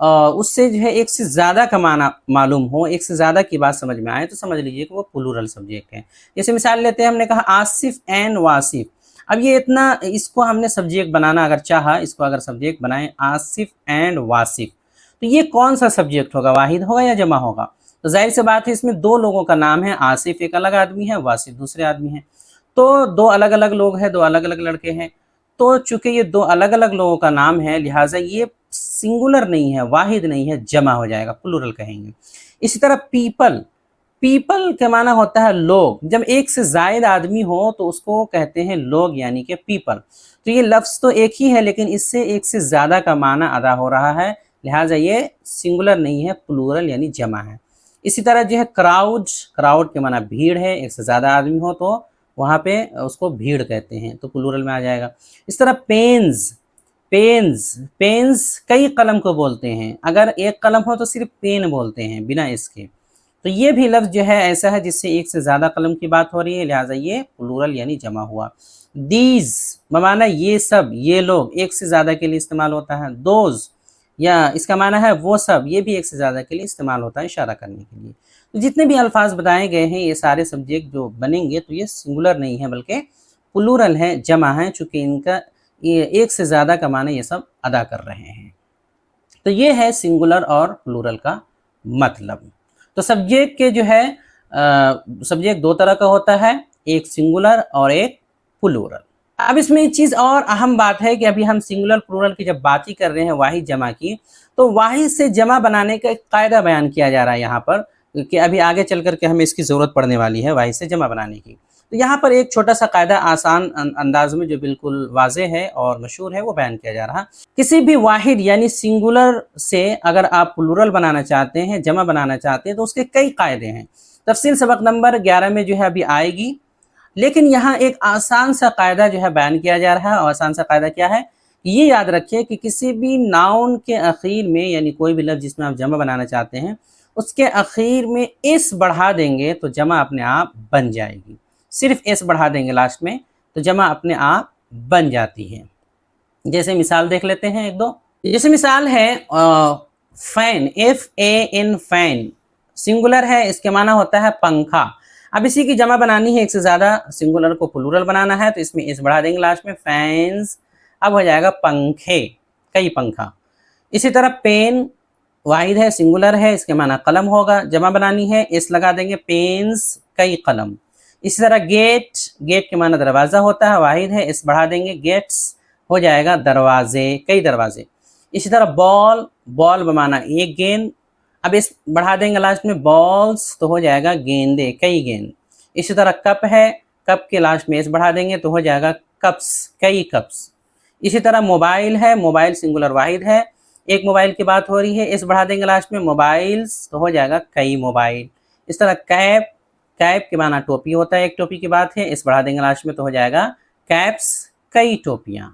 اس سے جو ہے ایک سے زیادہ کا معنی معلوم ہو، ایک سے زیادہ کی بات سمجھ میں آئے تو سمجھ لیجئے کہ وہ پلورل سبجیکٹ ہے۔ جیسے مثال لیتے ہیں، ہم نے کہا آصف اینڈ واصف۔ اب یہ اتنا، اس کو ہم نے سبجیکٹ بنانا اگر چاہا، اس کو اگر سبجیکٹ بنائیں آصف اینڈ واصف، تو یہ کون سا سبجیکٹ ہوگا؟ واحد ہوگا یا جمع ہوگا؟ تو ظاہر سی بات ہے اس میں دو لوگوں کا نام ہے، آصف ایک الگ آدمی ہے، واصف دوسرے آدمی ہیں، تو دو الگ الگ لوگ ہیں، دو الگ الگ لڑکے ہیں۔ تو چونکہ یہ دو الگ الگ لوگوں کا نام ہے، لہٰذا یہ سنگولر نہیں ہے، واحد نہیں ہے، جمع ہو جائے گا، پلورل کہیں گے۔ اسی طرح پیپل، پیپل کے معنی ہوتا ہے لوگ، جب ایک سے زائد آدمی ہو تو اس کو کہتے ہیں لوگ، یعنی کہ پیپل۔ تو یہ لفظ تو ایک ہی ہے لیکن اس سے ایک سے زیادہ کا معنی ادا ہو رہا ہے، لہٰذا یہ سنگولر نہیں ہے، پلورل یعنی جمع ہے۔ اسی طرح جو ہے کراؤڈ، کراؤڈ کے معنی بھیڑ ہے، ایک سے زیادہ آدمی ہو تو وہاں پہ اس کو بھیڑ کہتے ہیں، تو پلورل میں آ جائے گا۔ اس طرح پینز، پینز، پینز کئی قلم کو بولتے ہیں، اگر ایک قلم ہو تو صرف پین بولتے ہیں بنا اس کے، تو یہ بھی لفظ جو ہے ایسا ہے جس سے ایک سے زیادہ قلم کی بات ہو رہی ہے، لہٰذا یہ پلورل یعنی جمع ہوا۔ دیز بمعنی یہ سب، یہ لوگ، ایک سے زیادہ کے لیے استعمال ہوتا ہے۔ دوز، یا اس کا معنی ہے وہ سب، یہ بھی ایک سے زیادہ کے لیے استعمال ہوتا ہے اشارہ کرنے کے لیے۔ تو جتنے بھی الفاظ بتائے گئے ہیں یہ سارے سبجیکٹ جو بنیں گے تو یہ سنگولر نہیں ہے بلکہ پلورل ہے، جمع ہے، چونکہ ان کا یہ ایک سے زیادہ کا معنی یہ سب ادا کر رہے ہیں۔ تو یہ ہے سنگولر اور پلورل کا مطلب۔ تو سبجیکٹ کے جو ہے سبجیکٹ دو طرح کا ہوتا ہے، ایک سنگولر اور ایک پلورل۔ اب اس میں ایک چیز اور اہم بات ہے کہ ابھی ہم سنگولر پلورل کی جب بات ہی کر رہے ہیں واحد جمع کی، تو واحد سے جمع بنانے کا ایک قاعدہ بیان کیا جا رہا ہے یہاں پر، کہ ابھی آگے چل کر کے ہمیں اس کی ضرورت پڑنے والی ہے واحد سے جمع بنانے کی۔ تو یہاں پر ایک چھوٹا سا قاعدہ آسان انداز میں جو بالکل واضح ہے اور مشہور ہے وہ بیان کیا جا رہا۔ کسی بھی واحد یعنی سنگولر سے اگر آپ پلورل بنانا چاہتے ہیں، جمع بنانا چاہتے ہیں، تو اس کے کئی قاعدے ہیں، تفصیل سبق نمبر 11 میں جو ہے ابھی آئے گی، لیکن یہاں ایک آسان سا قاعدہ جو ہے بیان کیا جا رہا ہے۔ اور آسان سا قاعدہ کیا ہے؟ یہ یاد رکھیے کہ کسی بھی ناؤن کے اخیر میں، یعنی کوئی بھی لفظ جس میں آپ جمع بنانا چاہتے ہیں، اس کے اخیر میں اس بڑھا دیں گے تو جمع اپنے آپ بن جائے گی، صرف اس بڑھا دیں گے لاسٹ میں تو جمع اپنے آپ بن جاتی ہے۔ جیسے مثال دیکھ لیتے ہیں ایک دو، جیسے مثال ہے فین، FAN، فین سنگولر ہے، اس کے معنی ہوتا ہے پنکھا۔ اب اسی کی جمع بنانی ہے، ایک سے زیادہ سنگولر کو پلورل بنانا ہے تو اس میں اس بڑھا دیں گے لاسٹ میں، فینز، اب ہو جائے گا پنکھے، کئی پنکھا۔ اسی طرح پین واحد ہے، سنگولر ہے، اس کے معنی قلم ہوگا، جمع بنانی ہے اس لگا دیں گے، پینز، کئی قلم۔ اسی طرح گیٹ، گیٹ کے معنی دروازہ ہوتا ہے، واحد ہے، اس بڑھا دیں گے، گیٹس، ہو جائے گا دروازے، کئی دروازے۔ اسی طرح بال، بال بمعنی ایک گیند، اب اس بڑھا دیں گے لاسٹ میں، بالز، تو ہو جائے گا گیندے، کئی گیند۔ اسی طرح کپ ہے، کپ کے لاسٹ میں اس بڑھا دیں گے تو ہو جائے گا کپس، کئی کپس۔ اسی طرح موبائل ہے، موبائل سنگولر واحد ہے، ایک موبائل کی بات ہو رہی ہے، اس بڑھا دیں گے لاسٹ میں، موبائلز، تو ہو جائے گا کئی موبائل۔ اس طرح کیپ، کیپ کے معنی ٹوپی ہوتا ہے، ایک ٹوپی کی بات ہے، اس بڑھا دیں گے لاسٹ میں تو ہو جائے گا کیپس، کئی ٹوپیاں۔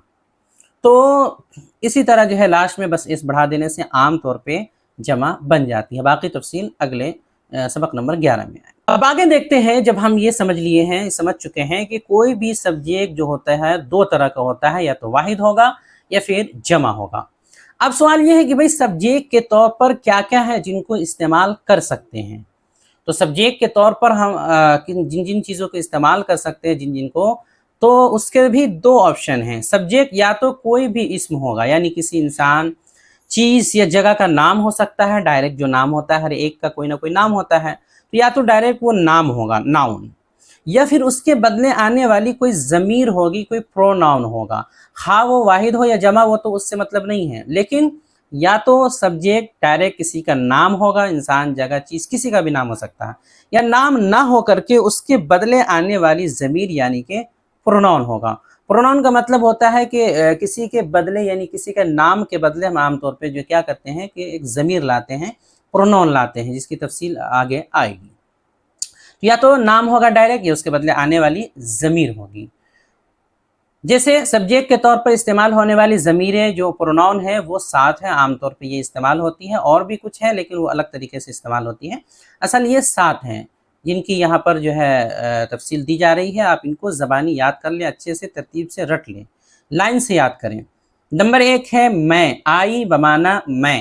تو اسی طرح جو ہے لاسٹ میں بس اس بڑھا دینے سے عام طور پہ جمع بن جاتی ہے، باقی تفصیل اگلے سبق نمبر 11 میں آئے۔ اب آگے دیکھتے ہیں، جب ہم یہ سمجھ لیے ہیں، سمجھ چکے ہیں کہ کوئی بھی سبجیکٹ جو ہوتا ہے دو طرح کا ہوتا ہے، یا تو واحد ہوگا یا پھر جمع ہوگا۔ اب سوال یہ ہے کہ بھئی سبجیکٹ کے طور پر کیا کیا ہے جن کو استعمال کر سکتے ہیں؟ تو سبجیکٹ کے طور پر ہم جن جن چیزوں کو استعمال کر سکتے ہیں، جن جن کو، تو اس کے بھی دو آپشن ہیں۔ سبجیکٹ یا تو کوئی بھی اسم ہوگا، یعنی کسی انسان، چیز یا جگہ کا نام ہو سکتا ہے، ڈائریکٹ جو نام ہوتا ہے، ہر ایک کا کوئی نہ کوئی نام ہوتا ہے، تو یا تو ڈائریکٹ وہ نام ہوگا، ناؤن، یا پھر اس کے بدلے آنے والی کوئی ضمیر ہوگی، کوئی پروناؤن ہوگا، خواہ وہ واحد ہو یا جمع، وہ تو اس سے مطلب نہیں ہے، لیکن یا تو سبجیکٹ ڈائریکٹ کسی کا نام ہوگا، انسان، جگہ، چیز، کسی کا بھی نام ہو سکتا ہے، یا نام نہ ہو کر کے اس کے بدلے آنے والی ضمیر یعنی کہ پروناؤن ہوگا۔ پروناؤن کا مطلب ہوتا ہے کہ کسی کے بدلے، یعنی کسی کے نام کے بدلے ہم عام طور پہ جو کیا کرتے ہیں کہ ایک ضمیر لاتے ہیں، پروناؤن لاتے ہیں، جس کی تفصیل آگے آئے گی۔ یا تو نام ہوگا ڈائریکٹ، یا اس کے بدلے آنے والی ضمیر ہوگی۔ جیسے سبجیکٹ کے طور پر استعمال ہونے والی ضمیریں جو پروناؤن ہے وہ 7 ہیں، عام طور پہ یہ استعمال ہوتی ہیں، اور بھی کچھ ہے لیکن وہ الگ طریقے سے استعمال ہوتی ہیں، اصل یہ 7 ہیں جن کی یہاں پر جو ہے تفصیل دی جا رہی ہے۔ آپ ان کو زبانی یاد کر لیں، اچھے سے ترتیب سے رٹ لیں، لائن سے یاد کریں۔ نمبر 1 ہے میں، آئی بمعنی میں،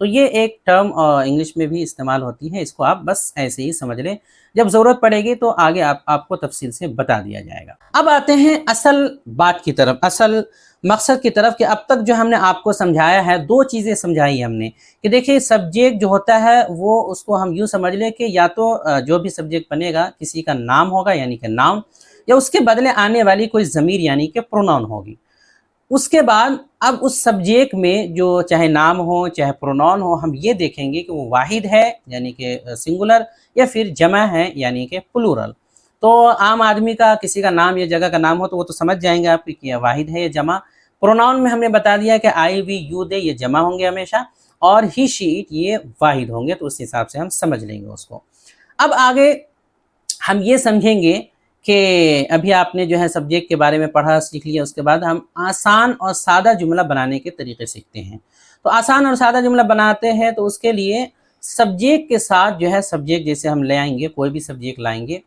تو یہ ایک ٹرم انگلش میں بھی استعمال ہوتی ہے، اس کو آپ بس ایسے ہی سمجھ لیں، جب ضرورت پڑے گی تو آگے آپ کو تفصیل سے بتا دیا جائے گا۔ اب آتے ہیں اصل بات کی طرف، اصل مقصد کی طرف، کہ اب تک جو ہم نے آپ کو سمجھایا ہے، دو چیزیں سمجھائی ہم نے، کہ دیکھیں سبجیکٹ جو ہوتا ہے وہ اس کو ہم یوں سمجھ لیں کہ یا تو جو بھی سبجیکٹ بنے گا کسی کا نام ہوگا یعنی کہ ناؤن، یا اس کے بدلے آنے والی کوئی ضمیر یعنی کہ پروناؤن ہوگی۔ اس کے بعد اب اس سبجیکٹ میں جو چاہے نام ہو چاہے پروناؤن ہو، ہم یہ دیکھیں گے کہ وہ واحد ہے یعنی کہ سنگولر، یا پھر جمع ہے یعنی کہ پلورل۔ تو عام آدمی کا کسی کا نام یا جگہ کا نام ہو تو وہ تو سمجھ جائیں گے آپ کہ یہ واحد ہے یا جمع۔ پروناؤن میں ہم نے بتا دیا کہ آئی وی یو دے یہ جمع ہوں گے ہمیشہ، اور ہی شی اٹ یہ واحد ہوں گے، تو اس حساب سے ہم سمجھ لیں گے اس کو۔ اب آگے ہم یہ سمجھیں گے کہ ابھی آپ نے جو ہے سبجیکٹ کے بارے میں پڑھا سیکھ لیا، اس کے بعد ہم آسان اور سادہ جملہ بنانے کے طریقے سیکھتے ہیں۔ تو آسان اور سادہ جملہ بناتے ہیں تو اس کے لیے سبجیکٹ کے ساتھ جو ہے سبجیکٹ جیسے ہم لے آئیں گے، کوئی بھی سبجیکٹ لائیں گے،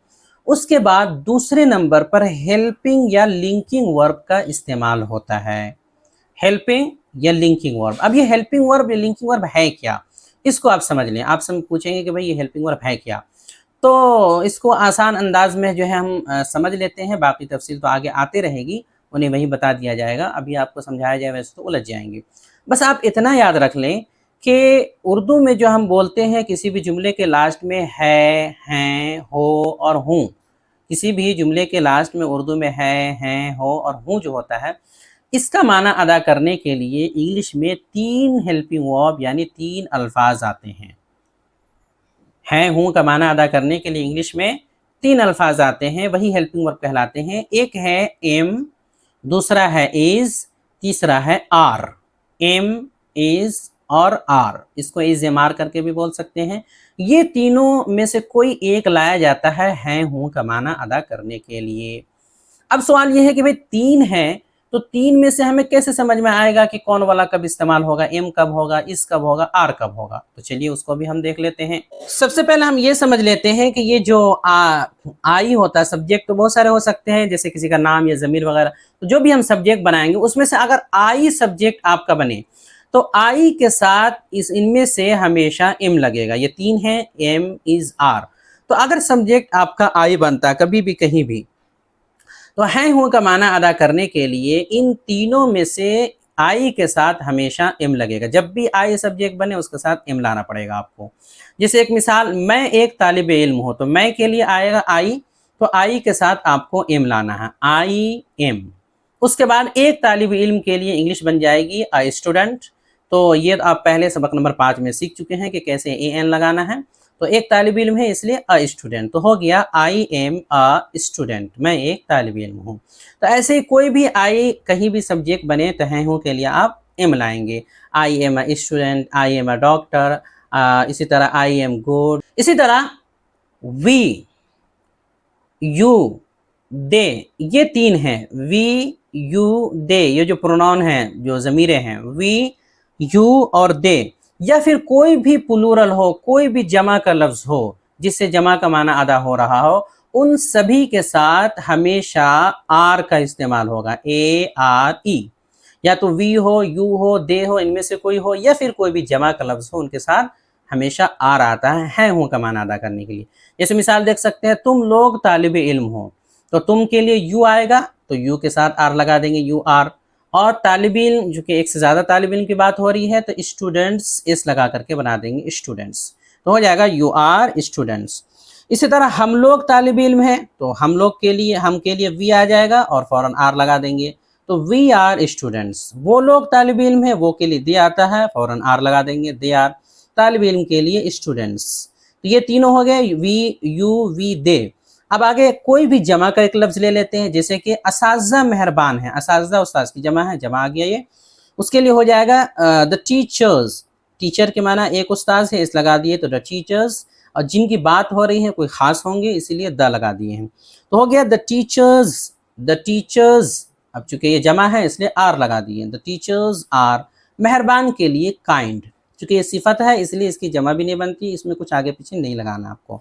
اس کے بعد دوسرے نمبر پر ہیلپنگ یا لنکنگ ورب کا استعمال ہوتا ہے۔ ہیلپنگ یا لنکنگ ورب، اب یہ ہیلپنگ ورب یا لنکنگ ورب ہے کیا، اس کو آپ سمجھ لیں۔ آپ سے پوچھیں گے کہ بھائی یہ ہیلپنگ ورب ہے کیا، تو اس کو آسان انداز میں جو ہے ہم سمجھ لیتے ہیں، باقی تفصیل تو آگے آتے رہے گی، انہیں وہی بتا دیا جائے گا، ابھی آپ کو سمجھایا جائے ویسے تو الجھ جائیں گے۔ بس آپ اتنا یاد رکھ لیں کہ اردو میں جو ہم بولتے ہیں کسی بھی جملے کے لاسٹ میں ہے، ہیں، ہو اور ہوں، کسی بھی جملے کے لاسٹ میں اردو میں ہے، ہیں، ہو اور ہوں جو ہوتا ہے، اس کا معنی ادا کرنے کے لیے انگلش میں 3 ہیلپنگ ورب یعنی 3 الفاظ آتے ہیں۔ ہیں ہوں کا معنی ادا کرنے کے لیے انگلش میں 3 الفاظ آتے ہیں، وہی ہیلپنگ ورب کہلاتے ہیں۔ ایک ہے ایم، دوسرا ہے از، تیسرا ہے آر۔ ایم، از اور آر، اس کو از ایم آر کر کے بھی بول سکتے ہیں۔ یہ تینوں میں سے کوئی ایک لایا جاتا ہے ہیں ہوں کا معنی ادا کرنے کے لیے۔ اب سوال یہ ہے کہ بھئی 3 ہیں، تو 3 میں سے ہمیں کیسے سمجھ میں آئے گا کہ کون والا کب استعمال ہوگا، ایم کب ہوگا، اس کب ہوگا، آر کب ہوگا؟ تو چلیے اس کو بھی ہم دیکھ لیتے ہیں۔ سب سے پہلے ہم یہ سمجھ لیتے ہیں کہ یہ جو آئی ہوتا ہے، سبجیکٹ تو بہت سارے ہو سکتے ہیں، جیسے کسی کا نام یا ضمیر وغیرہ، تو جو بھی ہم سبجیکٹ بنائیں گے اس میں سے اگر آئی سبجیکٹ آپ کا بنے تو آئی کے ساتھ ان میں سے ہمیشہ ایم لگے گا۔ یہ 3 ہیں، ایم، از، آر۔ تو اگر سبجیکٹ آپ کا آئی بنتا ہے کبھی بھی کہیں بھی، تو ہیں ہوں کا معنی ادا کرنے کے لیے ان تینوں میں سے آئی کے ساتھ ہمیشہ ایم لگے گا۔ جب بھی آئی سبجیکٹ بنے اس کے ساتھ ایم لانا پڑے گا آپ کو۔ جیسے ایک مثال، میں ایک طالب علم ہوں، تو میں کے لیے آئے گا آئی، تو آئی کے ساتھ آپ کو ایم لانا ہے، آئی ایم۔ اس کے بعد ایک طالب علم کے لیے انگلش بن جائے گی اے اسٹوڈنٹ، تو یہ آپ پہلے سبق نمبر 5 میں سیکھ چکے ہیں کہ کیسے اے این لگانا ہے۔ تو ایک طالب علم ہے اس لیے اے اسٹوڈنٹ، تو ہو گیا آئی ایم اے اسٹوڈنٹ، میں ایک طالب علم ہوں۔ تو ایسے کوئی بھی آئی کہیں بھی سبجیکٹ بنے تو ہیں ہوں کے لیے آپ ایم لائیں گے، I am a student, I am a doctor, اسی طرح آئی ایم گڈ۔ اسی طرح وی، یو، دے، یہ 3 ہیں، وی، یو، دے، یہ جو پروناؤن ہیں جو ضمیریں ہیں، وی، یو اور دے، یا پھر کوئی بھی پلورل ہو، کوئی بھی جمع کا لفظ ہو جس سے جمع کا معنی ادا ہو رہا ہو، ان سبھی کے ساتھ ہمیشہ آر کا استعمال ہوگا، اے آر ای۔ یا تو وی ہو، یو ہو، دے ہو، ان میں سے کوئی ہو، یا پھر کوئی بھی جمع کا لفظ ہو، ان کے ساتھ ہمیشہ آر آتا ہے ہیں ہوں کا معنی ادا کرنے کے لیے۔ جیسے مثال دیکھ سکتے ہیں، تم لوگ طالب علم ہو، تو تم کے لیے یو آئے گا تو یو کے ساتھ آر لگا دیں گے، یو آر۔ اور طالب علم، جو کہ ایک سے زیادہ طالب علم کی بات ہو رہی ہے، تو اسٹوڈنٹس اس لگا کر کے بنا دیں گے، اسٹوڈنٹس، تو ہو جائے گا یو آر اسٹوڈنٹس۔ اسی طرح ہم لوگ طالب علم ہیں تو ہم لوگ کے لیے، ہم کے لیے وی آ جائے گا اور فوراً آر لگا دیں گے، تو وی آر اسٹوڈنٹس۔ وہ لوگ طالب علم ہیں، وہ کے لیے دے آتا ہے، فوراً آر لگا دیں گے، دے آر طالب علم کے لیے اسٹوڈنٹس۔ تو یہ تینوں ہو گئے، وی، یو، وی، دے۔ اب آگے کوئی بھی جمع کا ایک لفظ لے لیتے ہیں، جیسے کہ اساتذہ مہربان ہیں، اساتذہ استاذ کی جمع ہے، جمع آ گیا یہ، اس کے لیے ہو جائے گا the teachers، ٹیچر کے معنی ایک استاذ ہے، اس لگا دیے تو the teachers، اور جن کی بات ہو رہی ہے کوئی خاص ہوں گے اسی لیے دا لگا دیے ہیں، تو ہو گیا the teachers، the teachers۔ اب چونکہ یہ جمع ہے اس لیے آر لگا دیے، the teachers are، مہربان کے لیے kind، چونکہ یہ صفت ہے اس لیے اس کی جمع بھی نہیں بنتی، اس میں کچھ آگے پیچھے نہیں لگانا آپ کو،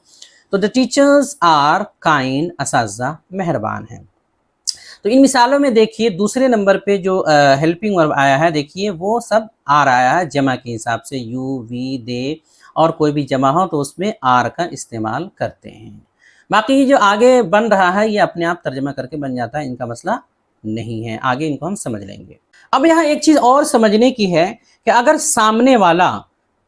تو the teachers are kind، اساتذہ مہربان ہیں۔ تو ان مثالوں میں دیکھیے دوسرے نمبر پہ جو ہیلپنگ ورب آیا ہے دیکھیے وہ سب آر آیا ہے جمع کے حساب سے، یو وی دے اور کوئی بھی جمع ہو تو اس میں آر کا استعمال کرتے ہیں۔ باقی جو آگے بن رہا ہے یہ اپنے آپ ترجمہ کر کے بن جاتا ہے، ان کا مسئلہ نہیں ہے، آگے ان کو ہم سمجھ لیں گے۔ اب یہاں ایک چیز اور سمجھنے کی ہے کہ اگر سامنے والا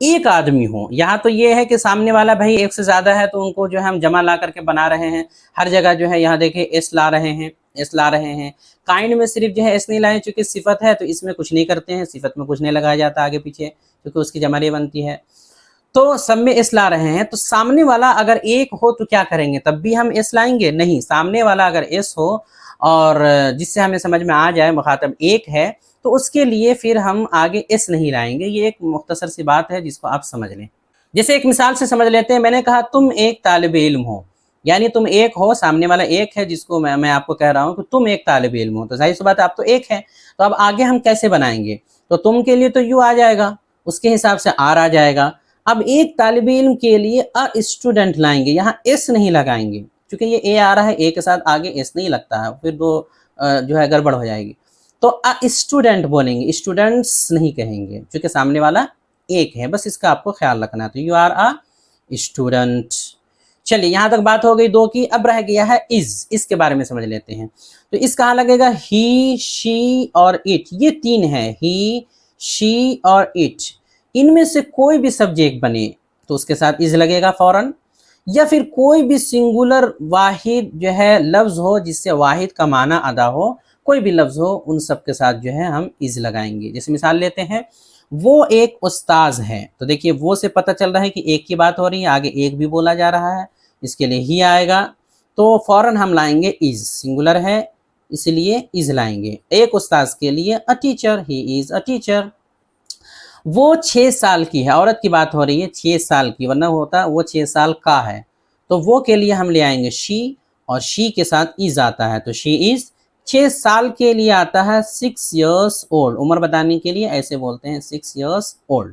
ایک آدمی ہو، یہاں تو یہ ہے کہ سامنے والا بھائی ایک سے زیادہ ہے تو ان کو جو ہے ہم جمع لا کر کے بنا رہے ہیں، ہر جگہ جو ہے یہاں دیکھیں ایس لا رہے ہیں، کائنڈ میں صرف جو ہے ایس نہیں لائیں چونکہ صفت ہے تو اس میں کچھ نہیں کرتے ہیں، صفت میں کچھ نہیں لگایا جاتا آگے پیچھے کیونکہ اس کی جمع نہیں بنتی ہے، تو سب میں ایس لا رہے ہیں۔ تو سامنے والا اگر ایک ہو تو کیا کریں گے؟ تب بھی ہم ایس لائیں گے؟ نہیں، سامنے والا اگر ایس ہو اور جس سے ہمیں سمجھ میں آ جائے مخاطب ایک ہے تو اس کے لیے پھر ہم آگے ایس نہیں لائیں گے۔ یہ ایک مختصر سی بات ہے جس کو آپ سمجھ لیں۔ جیسے ایک مثال سے سمجھ لیتے ہیں، میں نے کہا تم ایک طالب علم ہو، یعنی تم ایک ہو، سامنے والا ایک ہے جس کو میں آپ کو کہہ رہا ہوں کہ تم ایک طالب علم ہو، تو ظاہر سی بات ہے آپ تو ایک ہے، تو اب آگے ہم کیسے بنائیں گے؟ تو تم کے لیے تو یو آ جائے گا، اس کے حساب سے آر آ جائے گا۔ اب ایک طالب علم کے لیے اسٹوڈنٹ لائیں گے، یہاں ایس نہیں لگائیں گے کیونکہ یہ اے آ رہا ہے، اے کے ساتھ آگے ایس نہیں لگتا ہے، پھر دو جو ہے گڑبڑ ہو جائے گی، تو اسٹوڈنٹ بولیں گے، اسٹوڈنٹس نہیں کہیں گے کیونکہ سامنے والا ایک ہے، بس اس کا آپ کو خیال رکھنا ہے۔ تو یو آر آ اسٹوڈنٹ۔ چلیے یہاں تک بات ہو گئی دو کی، اب رہ گیا ہے اس کے بارے میں سمجھ لیتے ہیں۔ تو اس کہاں لگے گا؟ ہی، شی اور اٹ، یہ تین ہے، ہی، شی اور اٹ، ان میں سے کوئی بھی سبجیکٹ بنے تو اس کے ساتھ از لگے گا فوراً، یا پھر کوئی بھی سنگولر واحد جو ہے لفظ ہو جس سے واحد کا معنی ادا ہو، کوئی بھی لفظ ہو ان سب کے ساتھ جو ہے ہم از لگائیں گے۔ جیسے مثال لیتے ہیں، وہ ایک استاذ ہے، تو دیکھیے وہ سے پتہ چل رہا ہے کہ ایک کی بات ہو رہی ہے، آگے ایک بھی بولا جا رہا ہے، اس کے لیے ہی آئے گا، تو فوراً ہم لائیں گے از، سنگولر ہے اس لیے از لائیں گے۔ ایک استاذ کے لیے a teacher, he is a teacher. وہ 6 سال کی ہے، عورت کی بات ہو رہی ہے 6 سال کی، ورنہ ہوتا وہ 6 سال کا ہے، تو وہ کے لیے ہم لے آئیں گے شی، اور شی کے ساتھ از آتا ہے تو شی از۔ 6 سال کے لیے آتا ہے 6 years old، عمر بتانے کے لیے ایسے بولتے ہیں 6 years old،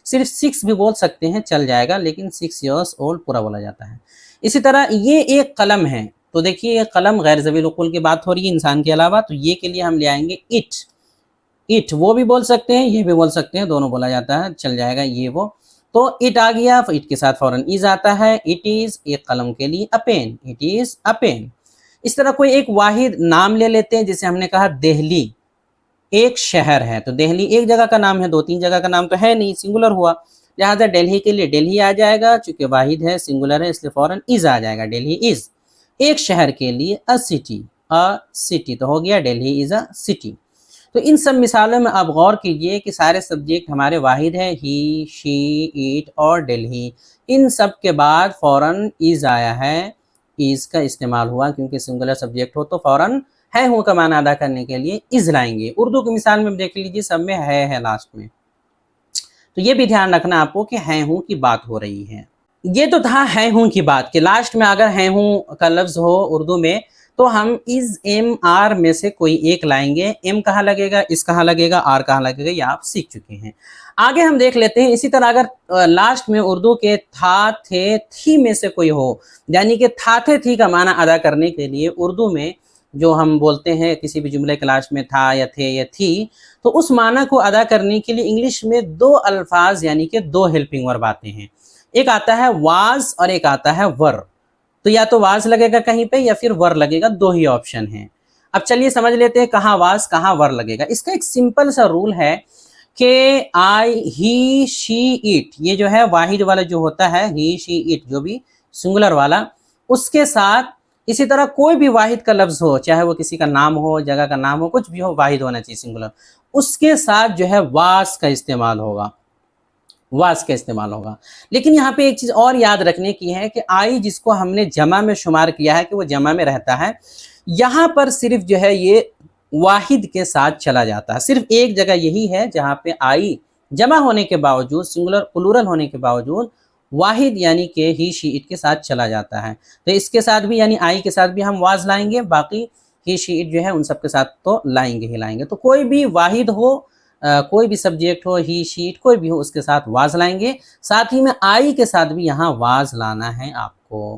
صرف 6 بھی بول سکتے ہیں چل جائے گا لیکن 6 years old پورا بولا جاتا ہے۔ اسی طرح یہ ایک قلم ہے، تو دیکھیے یہ قلم غیر ذوی العقول کی بات ہو رہی ہے انسان کے علاوہ، تو یہ کے لیے ہم لے آئیں گے اٹ، وہ بھی بول سکتے ہیں یہ بھی بول سکتے ہیں، دونوں بولا جاتا ہے چل جائے گا یہ وہ، تو اٹ آ گیا، اٹ کے ساتھ فوراً از آتا ہے، اٹ از ایک قلم کے لیے a pen, it is a pen. اس طرح کوئی ایک واحد نام لے لیتے ہیں، جیسے ہم نے کہا دہلی ایک شہر ہے، تو دہلی ایک جگہ کا نام ہے، 2-3 جگہ کا نام تو ہے نہیں، سنگولر ہوا، لہٰذا دہلی کے لیے دہلی آ جائے گا، چونکہ واحد ہے سنگولر ہے اس لیے فوراً از آ جائے گا، دہلی از۔ ایک شہر کے لیے اے سٹی، تو ہو گیا دہلی از اے سٹی۔ تو ان سب مثالوں میں آپ غور کیجئے کہ سارے سبجیکٹ ہمارے واحد ہیں، ہی، شی، اٹ اور دہلی، ان سب کے بعد فوراً از آیا ہے، از کا استعمال ہوا کیونکہ سنگولر سبجیکٹ ہو تو فوراً ہے ہوں کا معنی ادا کرنے کے لیے از لائیں گے۔ اردو کی مثال میں دیکھ لیجیے سب میں ہے لاسٹ میں، تو یہ بھی دھیان رکھنا آپ کو کہ ہے ہوں کی بات ہو رہی ہے۔ یہ تو تھا ہے ہوں کی بات کہ لاسٹ میں اگر ہے ہوں کا لفظ ہو اردو میں تو ہم از ایم آر میں سے کوئی ایک لائیں گے، ایم کہاں لگے گا، اس کہاں لگے گا، آر کہاں لگے گا، یہ آپ سیکھ چکے ہیں۔ آگے ہم دیکھ لیتے ہیں اسی طرح اگر لاسٹ میں اردو کے تھا، تھے، تھی میں سے کوئی ہو، یعنی کہ تھا، تھے، تھی کا معنی ادا کرنے کے لیے اردو میں جو ہم بولتے ہیں کسی بھی جملے کے لاسٹ میں تھا یا تھے یا تھی، تو اس معنی کو ادا کرنے کے لیے انگلش میں 2 الفاظ یعنی کہ 2 ہیلپنگ ورب آتے ہیں، ایک آتا ہے واز اور ایک آتا ہے ور، تو یا تو واز لگے گا کہیں پہ یا پھر ور لگے گا، 2 ہی آپشن ہیں۔ اب چلیے سمجھ لیتے ہیں کہاں واز کہاں ور لگے گا۔ اس کا ایک سمپل سا رول ہے کہ آئی، ہی، شی، اٹ، یہ جو ہے واحد والا جو ہوتا ہے ہی، شی، اٹ جو بھی سنگولر والا، اس کے ساتھ اسی طرح کوئی بھی واحد کا لفظ ہو، چاہے وہ کسی کا نام ہو، جگہ کا نام ہو، کچھ بھی ہو، واحد ہونا چاہیے سنگولر، اس کے ساتھ جو ہے واز کا استعمال ہوگا، واز کا استعمال ہوگا۔ لیکن یہاں پہ ایک چیز اور یاد رکھنے کی ہے کہ آئی جس کو ہم نے جمع میں شمار کیا ہے کہ وہ جمع میں رہتا ہے، یہاں پر صرف جو ہے یہ واحد کے ساتھ چلا جاتا ہے، صرف ایک جگہ یہی ہے جہاں پہ آئی جمع ہونے کے باوجود، سنگولر پلورل ہونے کے باوجود واحد یعنی کہ ہی، شی، اٹ کے ساتھ چلا جاتا ہے، تو اس کے ساتھ بھی یعنی آئی کے ساتھ بھی ہم واز لائیں گے، باقی ہی، شی، اٹ جو ہے ان سب کے ساتھ تو لائیں گے ہی لائیں گے۔ تو کوئی بھی واحد ہو، کوئی بھی subject who, he, she, it کوئی بھی ہو، اس کے ساتھ واز لائیں گے، ساتھ ہی میں آئی کے ساتھ بھی یہاں واز لانا ہے آپ کو۔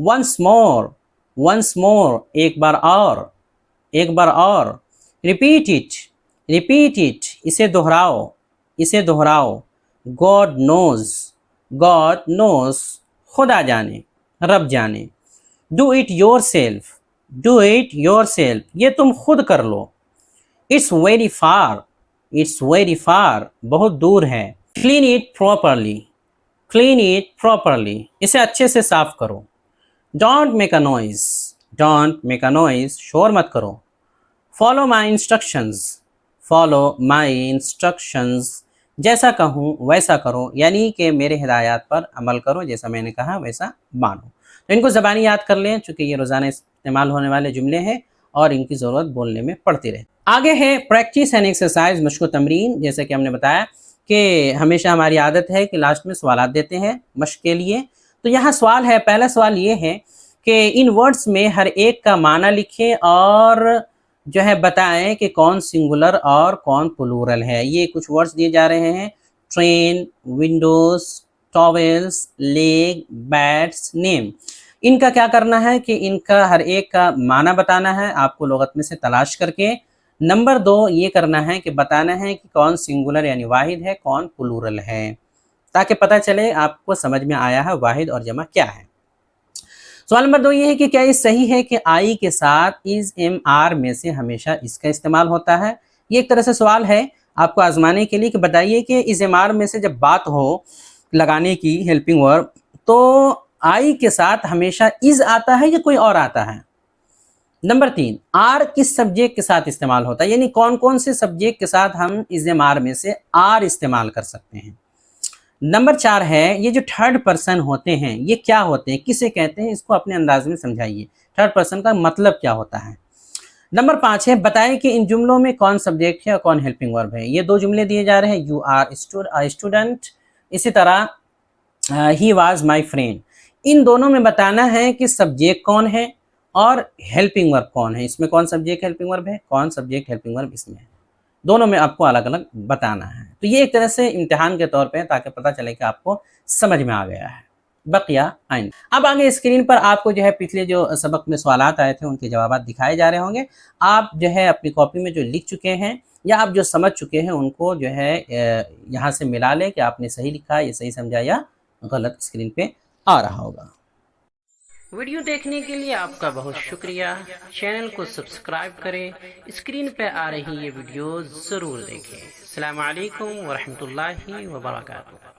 once more, once more, ایک بار اور, ایک بار اور. repeat it, repeat it, اسے دہراؤ, اسے دہراؤ. God knows, God knows, خدا جانے, رب جانے. do it yourself, do it yourself, یہ تم خود کر لو. it's very far, it's very far, بہت دور ہے. clean it properly, clean it properly, اسے اچھے سے صاف کرو. don't make a noise, don't make a noise, شور مت کرو. follow my instructions, follow my instructions, جیسا کہوں ویسا کرو, یعنی کہ میرے ہدایات پر عمل کرو, جیسا میں نے کہا ویسا مانو. تو ان کو زبانی یاد کر لیں, چونکہ یہ روزانہ استعمال ہونے والے جملے ہیں اور ان کی ضرورت بولنے میں پڑتی رہے. آگے ہے پریکٹس اینڈ ایکسرسائز, مشق و تمرین. جیسے کہ ہم نے بتایا کہ ہمیشہ ہماری عادت ہے کہ لاسٹ میں سوالات دیتے ہیں مشق کے لیے. تو یہاں سوال ہے, پہلا سوال یہ ہے کہ ان ورڈز میں ہر ایک کا معنی لکھیں اور جو ہے بتائیں کہ کون سنگولر اور کون پلورل ہے. یہ کچھ ورڈز دیے جا رہے ہیں, ٹرین, ونڈوز, ٹاولز, لیگ, بیٹس, نیم. ان کا کیا کرنا ہے کہ ان کا ہر ایک کا معنی بتانا ہے آپ کو لغت میں سے تلاش کر کے. نمبر 2 یہ کرنا ہے کہ بتانا ہے کہ کون سنگولر یعنی واحد ہے, کون پلورل ہے, تاکہ پتہ چلے آپ کو سمجھ میں آیا ہے واحد اور جمع کیا ہے. سوال نمبر 2 یہ ہے کہ کیا یہ صحیح ہے کہ آئی کے ساتھ از ایم آر میں سے ہمیشہ اس کا استعمال ہوتا ہے. یہ ایک طرح سے سوال ہے آپ کو آزمانے کے لیے کہ بتائیے کہ از ایم آر میں سے جب بات ہو لگانے کی ہیلپنگ ورب, تو آئی کے ساتھ ہمیشہ از آتا ہے یا کوئی اور آتا ہے. نمبر 3 آر کس سبجیکٹ کے ساتھ استعمال ہوتا ہے, یعنی کون کون سے سبجیکٹ کے ساتھ ہم از ایم آر میں سے آر استعمال کر سکتے ہیں. نمبر 4 ہے یہ جو تھرڈ پرسن ہوتے ہیں یہ کیا ہوتے ہیں, کسے کہتے ہیں, اس کو اپنے انداز میں سمجھائیے. تھرڈ پرسن کا مطلب کیا ہوتا ہے. نمبر 5 ہے بتائیں کہ ان جملوں میں کون سبجیکٹ ہے اور کون ہیلپنگ ورب ہے. یہ 2 جملے دیے جا رہے ہیں, یو آر اسٹوڈنٹ, اسی طرح ہی واز مائی فرینڈ. ان دونوں میں بتانا ہے کہ سبجیکٹ کون ہے اور ہیلپنگ ورب کون ہے. اس میں کون سبجیکٹ ہیلپنگ ورب ہے, کون سبجیکٹ ہیلپنگ ورب اس میں ہے. دونوں میں آپ کو الگ الگ بتانا ہے. تو یہ ایک طرح سے امتحان کے طور پہ تاکہ پتہ چلے کہ آپ کو سمجھ میں آ گیا ہے. بقیہ آئندہ. اب آگے اسکرین پر آپ کو جو ہے پچھلے جو سبق میں سوالات آئے تھے ان کے جوابات دکھائے جا رہے ہوں گے. آپ جو ہے اپنی کاپی میں جو لکھ چکے ہیں یا آپ جو سمجھ چکے ہیں ان کو جو ہے یہاں سے ملا لیں کہ آپ نے صحیح لکھا, یہ صحیح سمجھا یا غلط. اسکرین پہ آ رہا ہوگا. ویڈیو دیکھنے کے لیے آپ کا بہت شکریہ. چینل کو سبسکرائب کریں, اسکرین پہ آ رہی یہ ویڈیو ضرور دیکھیں. السلام علیکم ورحمۃ اللہ وبرکاتہ.